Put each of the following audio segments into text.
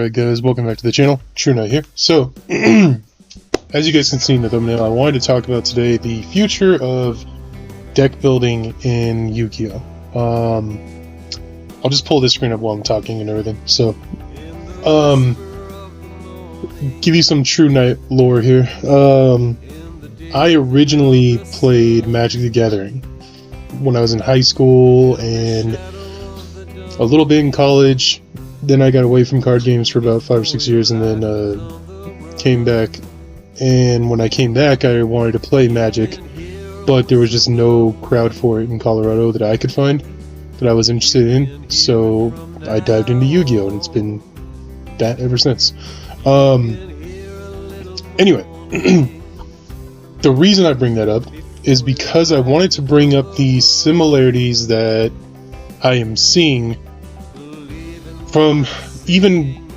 Alright guys, welcome back to the channel. True Knight here. So, as you guys can see in the thumbnail, I wanted to talk about today the future of deck building in Yu-Gi-Oh! I'll just pull this screen up while I'm talking and everything. So, give you some True Knight lore here. I originally played Magic the Gathering when I was in high school and a little bit in college. Then I got away from card games for about 5 or 6 years and then came back. And when I came back, I wanted to play Magic, but there was just no crowd for it in Colorado that I could find that I was interested in. So I dived into Yu-Gi-Oh! And it's been that ever since. Anyway, the reason I bring that up is because I wanted to bring up the similarities that I am seeing from even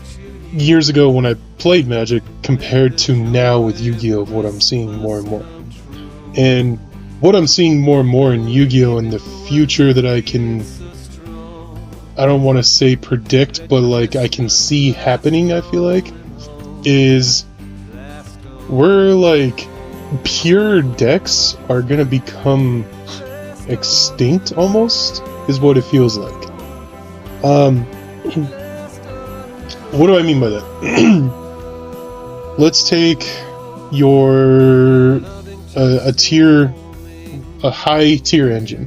years ago when I played Magic compared to now with Yu-Gi-Oh! What I'm seeing more and more. And what I'm seeing more and more in Yu-Gi-Oh! In the future that I don't want to say predict, but like I can see happening, I feel like, is we're like pure decks are gonna become extinct almost, is what it feels like. What do I mean by that? Let's take your a high tier engine.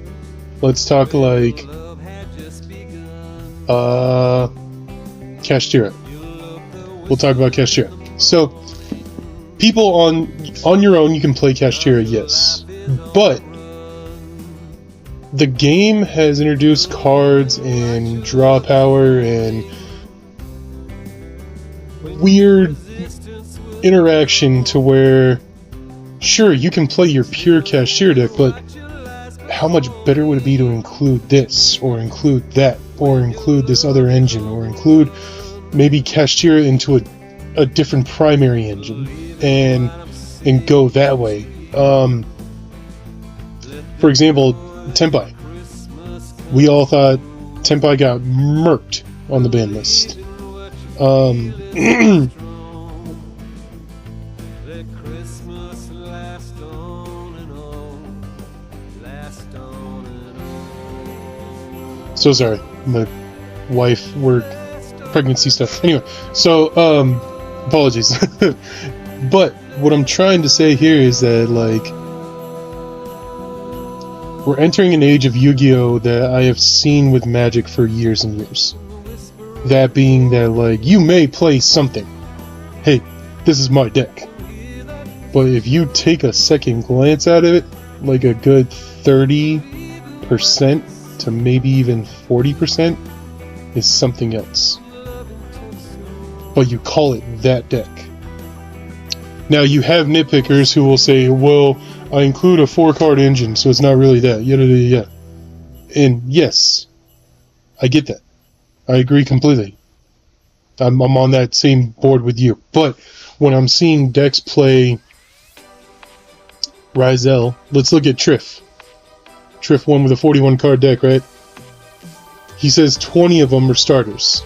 Let's talk like Kashtira. We'll talk about Kashtira. So people on your own, you can play Kashtira, yes, but the game has introduced cards and draw power and weird interaction to where, sure, you can play your pure Kashtira deck, but how much better would it be to include this, or include that, or include this other engine, or include maybe Kashtira into a different primary engine, and go that way. For example, Tenpai. We all thought Tenpai got murked on the ban list. So sorry, my wife, work, pregnancy stuff. Anyway, so apologies. But what I'm trying to say here is that, like, we're entering an age of Yu-Gi-Oh! That I have seen with Magic for years and years. That being that, like, you may play something. Hey, this is my deck. But if you take a second glance at it, like a good 30% to maybe even 40% is something else. But you call it that deck. Now, you have nitpickers who will say, well, I include a 4-card engine, so it's not really that. Yeah. And yes, I get that. I agree completely. I'm on that same board with you. But when I'm seeing decks play Rizel, let's look at Triff. Triff won with a 41-card deck, right? He says 20 of them are starters.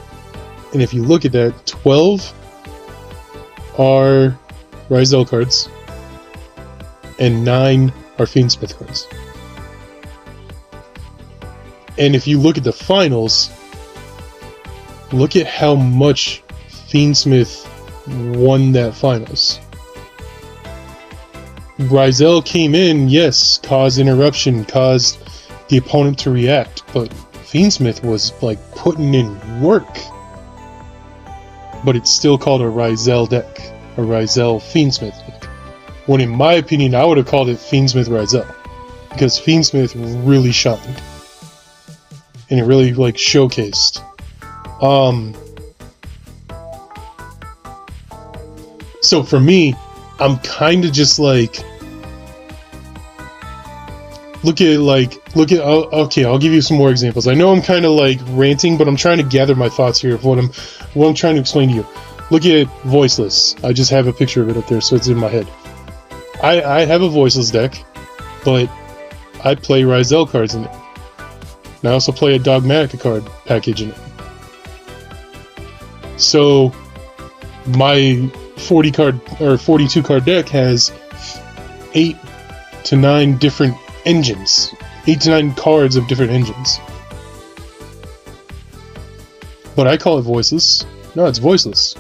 And if you look at that, 12 are Rizel cards, and 9 are Fiendsmith cards. And if you look at the finals, look at how much Fiendsmith won that finals. Rizel came in, yes, caused interruption, caused the opponent to react, but Fiendsmith was like putting in work. But it's still called a Rizel deck, a Rizel Fiendsmith deck. When in my opinion, I would have called it Fiendsmith Rizel, because Fiendsmith really shined. And it really, like, showcased. So for me, I'm kind of just like, okay, I'll give you some more examples. I know I'm kind of like ranting, but I'm trying to gather my thoughts here of what I'm trying to explain to you. Look at Voiceless. I just have a picture of it up there, so it's in my head. I have a Voiceless deck, but I play Rizel cards in it. And I also play a Dogmatica card package in it. So my 40 card or 42 card deck has 8 to 9 different engines, 8 to 9 cards of different engines. But I call it voiceless. No, it's voiceless.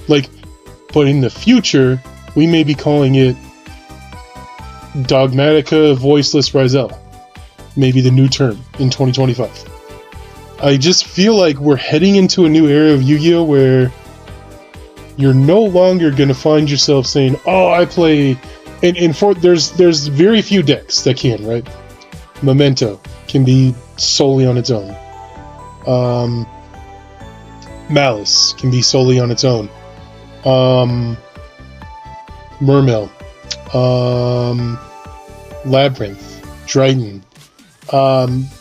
Like, but in the future, we may be calling it Dogmatica Voiceless Rizel. Maybe the new term in 2025. I just feel like we're heading into a new era of Yu-Gi-Oh! Where you're no longer going to find yourself saying, oh, I play... And for there's very few decks that can, right? Memento can be solely on its own. Malice can be solely on its own. Mermail. Labyrinth. Dryden.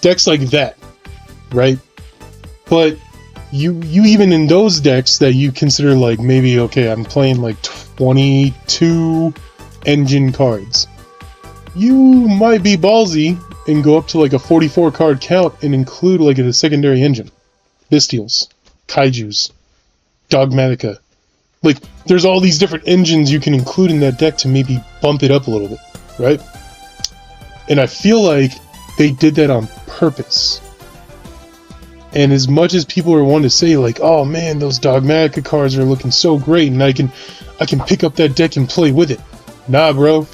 Decks like that, right? But you even in those decks that you consider like maybe, okay, I'm playing like 22 engine cards, you might be ballsy and go up to like a 44 card count and include like a secondary engine. Bestials, Kaijus, Dogmatica. Like, there's all these different engines you can include in that deck to maybe bump it up a little bit, right? And I feel like they did that on purpose. And as much as people are wanting to say like, oh man, those Dogmatica cards are looking so great and I can pick up that deck and play with it. Nah, bro.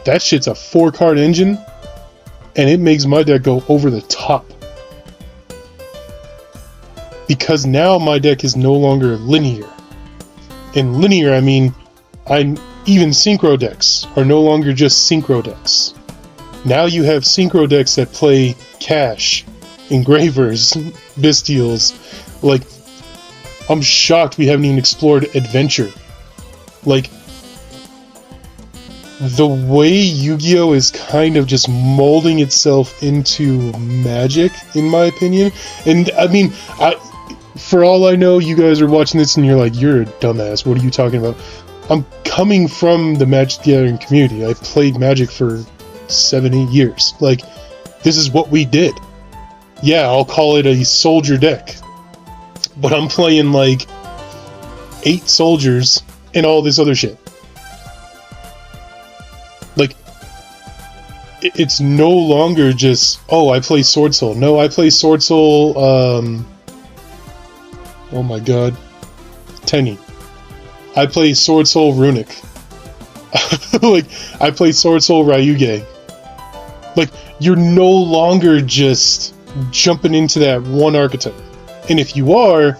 That shit's a 4-card engine and it makes my deck go over the top. Because now my deck is no longer linear. In linear, I mean, even synchro decks are no longer just synchro decks. Now you have synchro decks that play Cash, Engravers, Bestials. Like, I'm shocked we haven't even explored Adventure. Like, the way Yu-Gi-Oh! Is kind of just molding itself into Magic, in my opinion. And, I mean, for all I know, you guys are watching this and you're like, you're a dumbass, what are you talking about? I'm coming from the Magic the Gathering community. I've played Magic for 7-8 years. Like, this is what we did. Yeah, I'll call it a soldier deck. But I'm playing like 8 soldiers and all this other shit. Like, it's no longer just, oh, I play Sword Soul. No, I play Sword Soul, oh my god, Tenny. I play Sword Soul Runic. Like, I play Sword Soul Ryuge. Like, you're no longer just jumping into that one archetype. And if you are,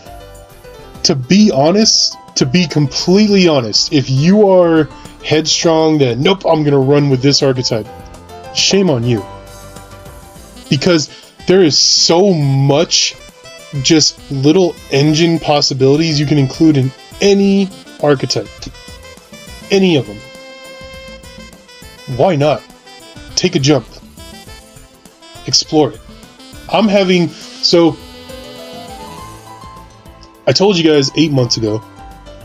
to be honest, to be completely honest, if you are headstrong that, nope, I'm gonna run with this archetype, shame on you. Because there is so much just little engine possibilities you can include in any archetype. Any of them. Why not? Take a jump. Explore it. I'm having... So, I told you guys 8 months ago.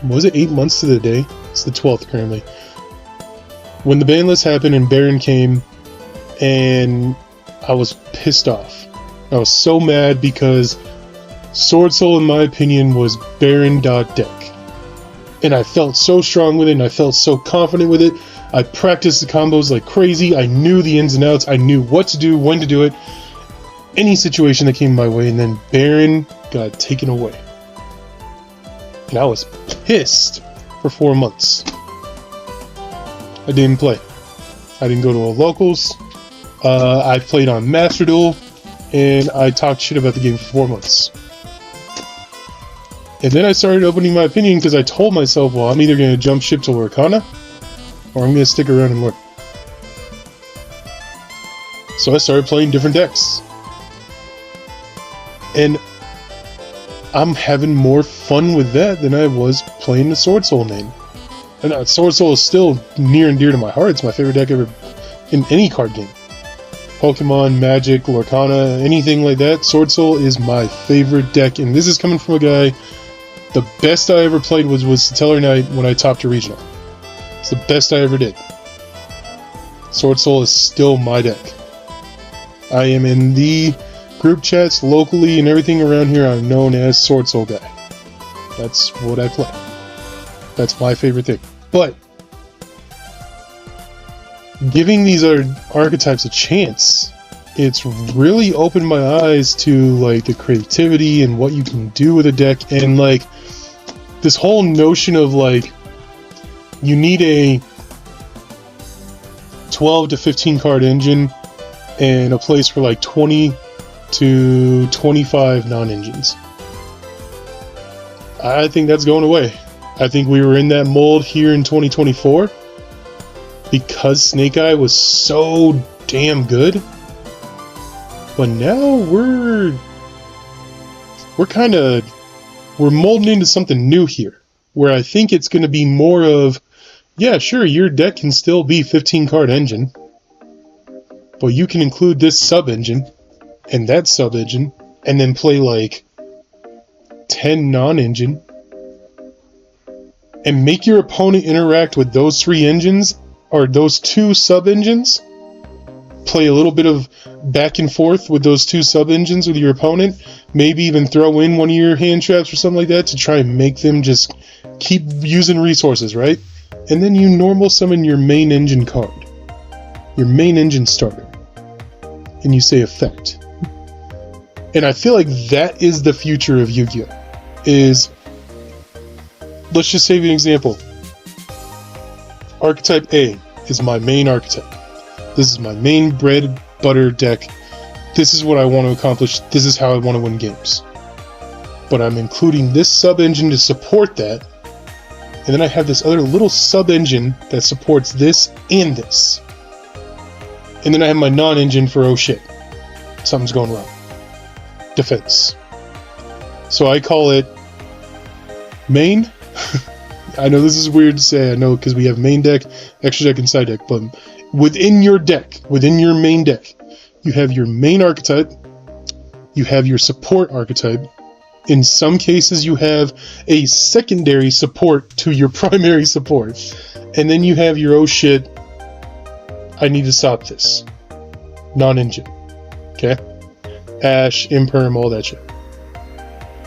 Was it 8 months to the day? It's the 12th currently. When the ban list happened and Baron came, and I was pissed off. I was so mad because Sword Soul, in my opinion, was Baron.deck. And I felt so strong with it, and I felt so confident with it. I practiced the combos like crazy. I knew the ins and outs. I knew what to do, when to do it. Any situation that came my way, and then Baron got taken away. And I was pissed for 4 months. I didn't play. I didn't go to a locals. I played on Master Duel, and I talked shit about the game for 4 months. And then I started opening my opinion because I told myself, well, I'm either going to jump ship to Lorcana, or I'm going to stick around and learn. So I started playing different decks. And I'm having more fun with that than I was playing the Sword Soul main. And Sword Soul is still near and dear to my heart. It's my favorite deck ever in any card game. Pokemon, Magic, Lorcana, anything like that. Sword Soul is my favorite deck. And this is coming from a guy... The best I ever played was Stellar Knight when I topped a regional. It's the best I ever did. Sword Soul is still my deck. I am in the group chats locally and everything around here. I'm known as Sword Soul Guy. That's what I play. That's my favorite thing. But giving these archetypes a chance, it's really opened my eyes to like the creativity and what you can do with a deck, and like this whole notion of like you need a 12 to 15 card engine and a place for like 20 to 25 non-engines. I think that's going away. I think we were in that mold here in 2024 because Snake Eye was so damn good. But now we're molding into something new here, where I think it's going to be more of, yeah, sure, your deck can still be 15 card engine, but you can include this sub engine and that sub engine, and then play like 10 non-engine, and make your opponent interact with those 3 engines or those 2 sub engines. Play a little bit of back and forth with those 2 sub engines with your opponent. Maybe even throw in one of your hand traps or something like that to try and make them just keep using resources, right? And then you normal summon your main engine card, your main engine starter, and you say effect. And I feel like that is the future of Yu-Gi-Oh! Is, let's just say an example. Archetype A is my main archetype. This is my main bread butter deck. This is what I want to accomplish. This is how I want to win games. But I'm including this sub-engine to support that. And then I have this other little sub-engine that supports this and this. And then I have my non-engine for, oh shit, something's going wrong. Defense. So I call it main. I know this is weird to say, I know, because we have main deck, extra deck, and side deck, but within your deck, within your main deck, you have your main archetype, you have your support archetype. In some cases, you have a secondary support to your primary support. And then you have your, oh shit, I need to stop this. Non-engine. Okay? Ash, Imperm, all that shit.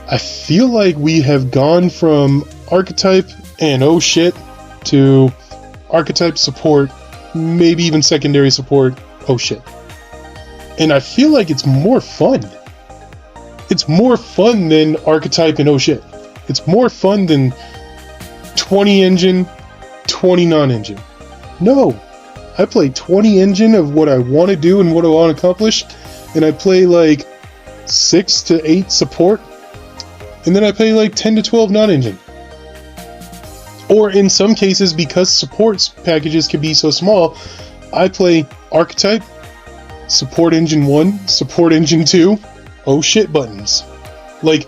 I feel like we have gone from archetype and oh shit to archetype support, maybe even secondary support, oh shit. And I feel like it's more fun. It's more fun than archetype and oh shit. It's more fun than 20 engine, 20 non-engine. No, I play 20 engine of what I want to do and what I want to accomplish, and I play like 6 to 8 support, and then I play like 10 to 12 non-engine. Or in some cases, because supports packages can be so small, I play archetype, support engine 1, support engine 2, oh shit buttons. Like,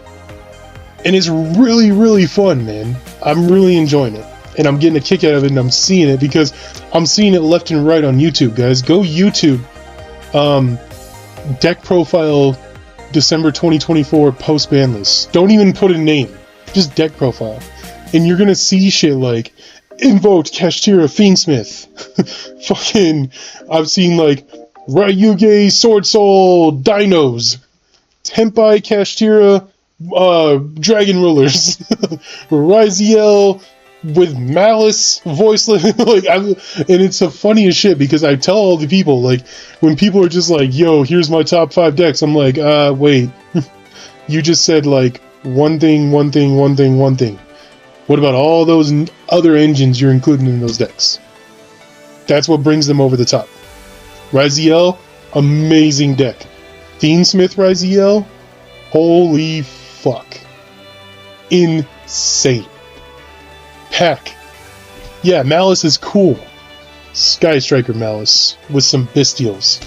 and it's really, really fun, man. I'm really enjoying it. And I'm getting a kick out of it, and I'm seeing it because I'm seeing it left and right on YouTube, guys. Go YouTube. Deck profile December 2024 post ban list. Don't even put a name. Just deck profile. And you're gonna see shit like invoked Kashtira Fiendsmith. Fucking, I've seen like Ryuge Sword Soul Dinos. Tempai Kashtira Dragon Rulers. Ryziel with Malice voiceless. Like, and it's the funniest shit because I tell all the people, like, when people are just like, yo, here's my top 5 decks, I'm like, wait. You just said like one thing. What about all those other engines you're including in those decks? That's what brings them over the top. Ryziel, amazing deck. Fiendsmith Ryziel, holy fuck. Insane. Pack. Yeah, Malice is cool. Sky Striker Malice with some Bestials.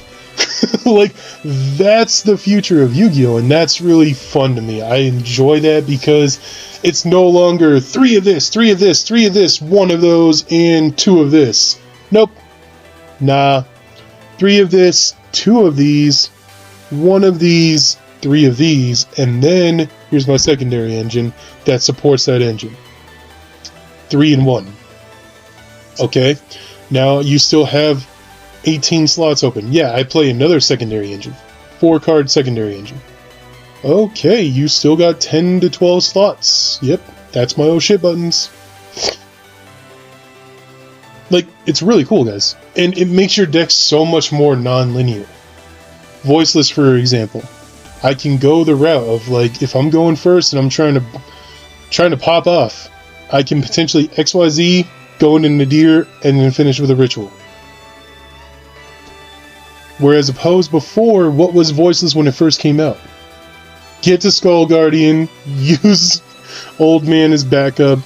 Like, that's the future of Yu-Gi-Oh! And that's really fun to me. I enjoy that because it's no longer 3 of this, 3 of this, 3 of this, 1 of those, and 2 of this. Nope. Nah. 3 of this, 2 of these, 1 of these, 3 of these, and then here's my secondary engine that supports that engine. 3 in 1. Okay? Now you still have 18 slots open. Yeah, I play another secondary engine. 4-card secondary engine. Okay, you still got 10 to 12 slots. Yep. That's my oh shit buttons. Like, it's really cool, guys. And it makes your deck so much more non-linear. Voiceless, for example. I can go the route of, like, if I'm going first and I'm trying to pop off, I can potentially XYZ, go into Nadir, and then finish with a ritual. Whereas opposed before, what was Voiceless when it first came out? Get to Skull Guardian, use Old Man as backup,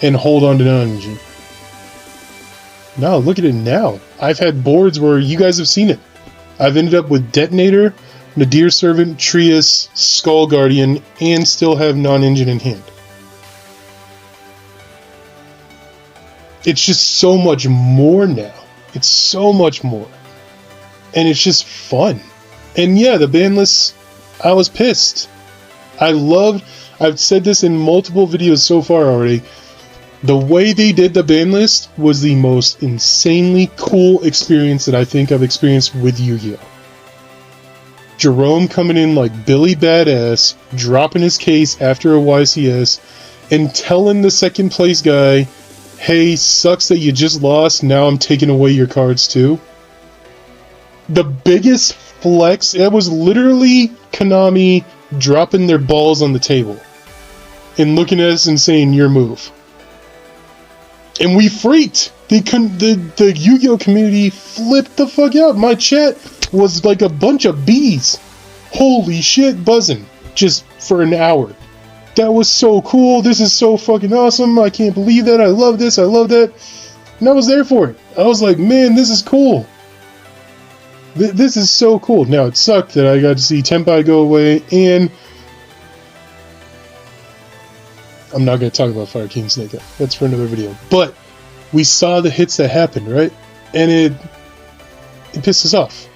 and hold on to non-engine. No, look at it now. I've had boards where you guys have seen it. I've ended up with Detonator, Nadir Servant, Trias, Skull Guardian, and still have non-engine in hand. It's just so much more now. It's so much more. And it's just fun. And yeah, the ban lists, I was pissed. I've said this in multiple videos so far already, the way they did the ban list was the most insanely cool experience that I think I've experienced with Yu-Gi-Oh! Jerome coming in like Billy Badass, dropping his case after a YCS, and telling the second place guy, hey, sucks that you just lost, now I'm taking away your cards too. The biggest flex, it was literally Konami dropping their balls on the table and looking at us and saying, your move. And we freaked. The Yu-Gi-Oh! Community flipped the fuck out. My chat was like a bunch of bees. Holy shit, buzzing. Just for an hour. That was so cool. This is so fucking awesome. I can't believe that. I love this. I love that. And I was there for it. I was like, man, this is cool. This is so cool. Now, it sucked that I got to see Tenpai go away, and I'm not going to talk about Fire King Snake. That's for another video. But we saw the hits that happened, right? And it pissed us off.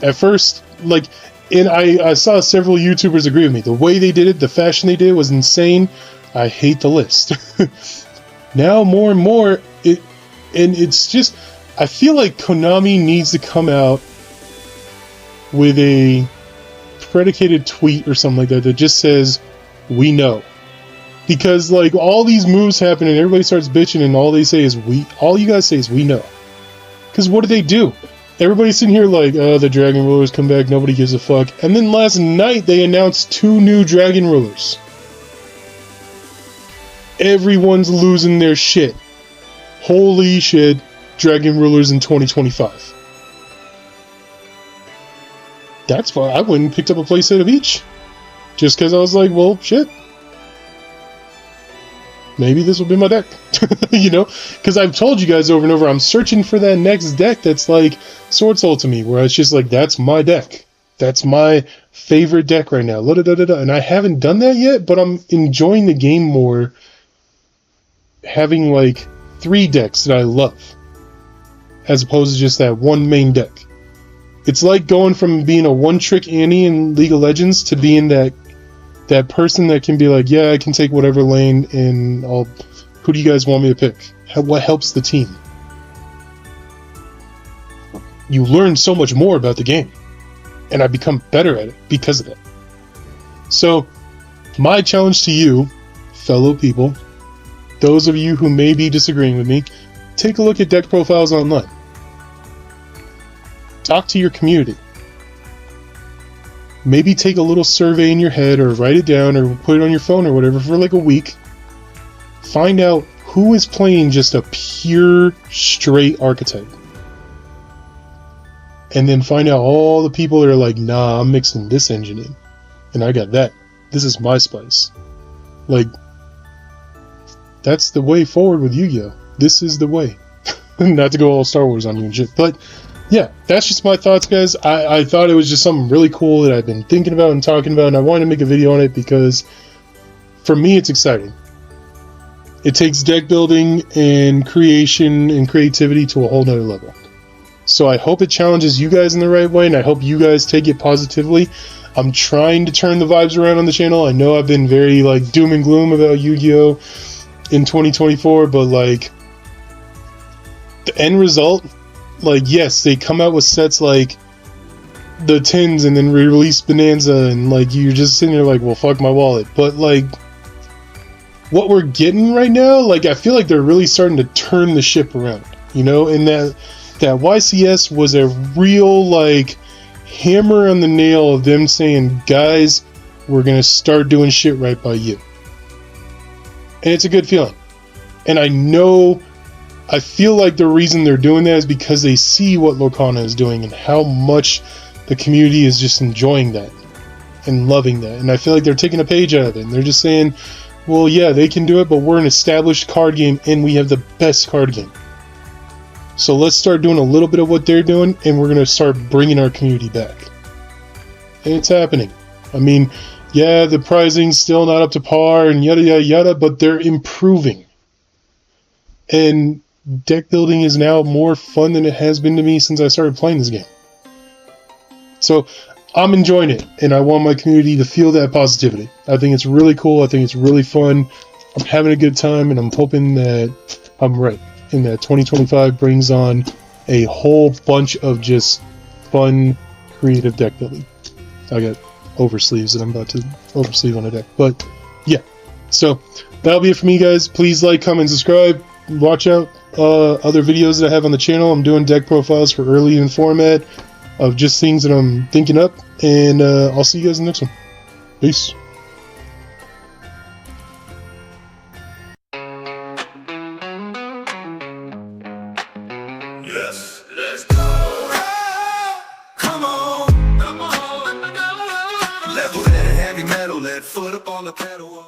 At first, like, and I saw several YouTubers agree with me. The way they did it, the fashion they did was insane. I hate the list. Now, more and more, it's just, I feel like Konami needs to come out with a predicated tweet or something like that that just says, we know. Because, like, all these moves happen and everybody starts bitching and all they say is, all you guys say is, we know. Because what do? Everybody's sitting here like, oh, the Dragon Rulers come back, nobody gives a fuck. And then last night they announced 2 new Dragon Rulers. Everyone's losing their shit. Holy shit, Dragon Rulers in 2025. That's why I went and picked up a playset of each. Just because I was like, well, shit. Maybe this will be my deck. You know? Because I've told you guys over and over, I'm searching for that next deck that's like Sword Soul to me, where it's just like, that's my deck. That's my favorite deck right now. And I haven't done that yet, but I'm enjoying the game more having like 3 decks that I love, as opposed to just that one main deck. It's like going from being a one-trick Annie in League of Legends to being that person that can be like, yeah, I can take whatever lane and who do you guys want me to pick? What helps the team? You learn so much more about the game, and I become better at it because of it. So, my challenge to you, fellow people, those of you who may be disagreeing with me, take a look at deck profiles online. Talk to your community. Maybe take a little survey in your head or write it down or put it on your phone or whatever for like a week. Find out who is playing just a pure, straight archetype. And then find out all the people that are like, nah, I'm mixing this engine in. And I got that. This is my spice. Like, that's the way forward with Yu-Gi-Oh! This is the way. Not to go all Star Wars on you and shit, but yeah, that's just my thoughts, guys. I thought it was just something really cool that I've been thinking about and talking about, and I wanted to make a video on it because, for me, it's exciting. It takes deck building and creation and creativity to a whole nother level. So I hope it challenges you guys in the right way, and I hope you guys take it positively. I'm trying to turn the vibes around on the channel. I know I've been very, like, doom and gloom about Yu-Gi-Oh! In 2024, but, like, the end result, like, yes, they come out with sets like the tins and then re-release Bonanza, and like you're just sitting there like, well, fuck my wallet. But like, what we're getting right now, like I feel like they're really starting to turn the ship around, you know, and that YCS was a real like hammer on the nail of them saying, guys, we're gonna start doing shit right by you. And it's a good feeling. And I feel like the reason they're doing that is because they see what Lorcana is doing and how much the community is just enjoying that and loving that. And I feel like they're taking a page out of it. And they're just saying, well, yeah, they can do it, but we're an established card game and we have the best card game. So let's start doing a little bit of what they're doing, and we're going to start bringing our community back. And it's happening. I mean, yeah, the pricing's still not up to par and yada, yada, yada, but they're improving. And deck building is now more fun than it has been to me since I started playing this game. So I'm enjoying it, and I want my community to feel that positivity. I think it's really cool. I think it's really fun. I'm having a good time, and I'm hoping that I'm right, and that 2025 brings on a whole bunch of just fun, creative deck building. I got oversleeves that I'm about to oversleeve on a deck. But yeah, so that'll be it for me, guys. Please like, comment, subscribe. Watch out other videos that I have on the channel. I'm doing deck profiles for early in format of just things that I'm thinking up. And I'll see you guys in the next one. Peace. Yes, let's go. Come on. Level heavy metal, let foot up on the pedal.